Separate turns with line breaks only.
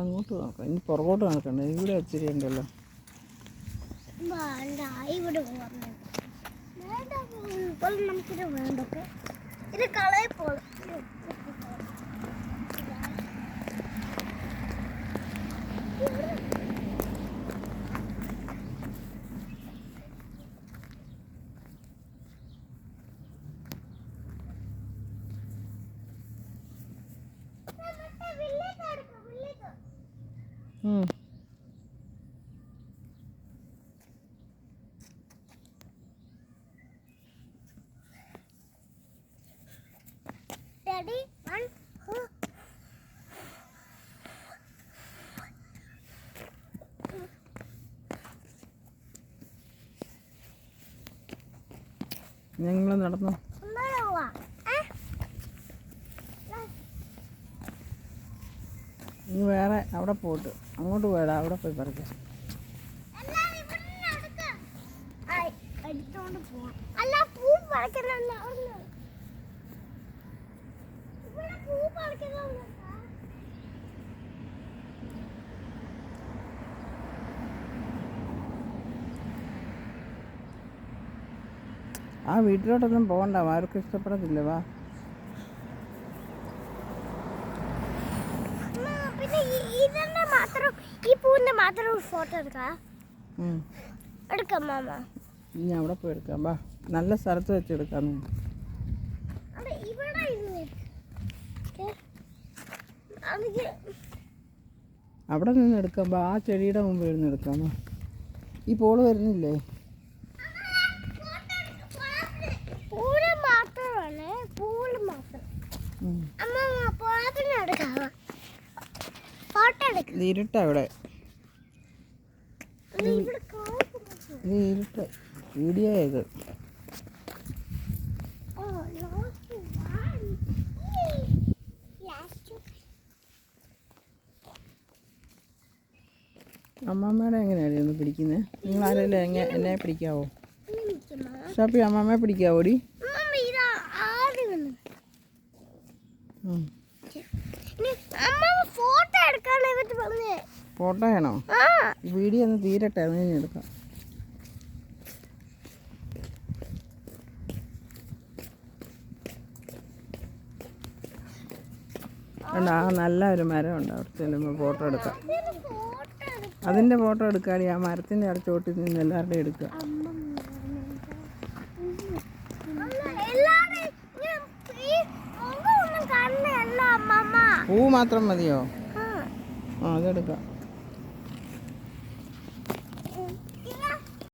അങ്ങോട്ട് നോക്കാം. ഇനി പുറകോട്ട് നടക്കണ്ട. ഇവിടെ ഇച്ചിരി ഉണ്ടല്ലോ.
ഇത് കളയെ പോലെ Ready? 1, 2.
ഞങ്ങൾ നടന്നു. ഇനി വേറെ അവിടെ പോയിട്ട് അങ്ങോട്ട് പോയടാ. അവിടെ പോയി പറിക്കാം. ആ വീട്ടിലോട്ടൊന്നും പോകണ്ട. ആർക്കും ഇഷ്ടപ്പെടത്തില്ല. വാ.
ഫോട്ടോ എടുക്കാം മാമ.
ഇനി അവിടെ പോയി എടുക്കാം. വാ. നല്ല സ്ഥലത്ത് വെച്ചെടുക്കാം. അവിടെ നിന്ന് എടുക്കാം. ആ ചെടിയുടെ മുമ്പ് ഇരുന്ന് എടുക്കാം. ഈ പോള് വരുന്നില്ലേ? ഇരുട്ട അവിടെ. ഇരുട്ട് വീഡിയോ ഇത്. അമ്മമ്മയുടെ എങ്ങനെയാണ് ഒന്ന് പിടിക്കുന്നത്? നിങ്ങൾ ആരെങ്കിലും എന്നെ പിടിക്കാവോ? ഷാപ്പി അമ്മമ്മയെ പിടിക്കാവോടി? ഫോട്ടോ ആണോ? വീഡിയോ ഒന്ന് തീരട്ടെ, അത് കഴിഞ്ഞ് എടുക്കാം. ആ നല്ല ഒരു മരം ഉണ്ട്. അവിടെ ചെല്ലുമ്പോൾ ഫോട്ടോ എടുക്കാം. അതിൻ്റെ ഫോട്ടോ എടുക്കാടി. ആ മരത്തിൻ്റെ അവിടെ ചോട്ടിൽ നിന്ന് എല്ലാവരുടെയും എടുക്കുക. പൂ മാത്രം മതിയോ? ആ അതെടുക്കാം.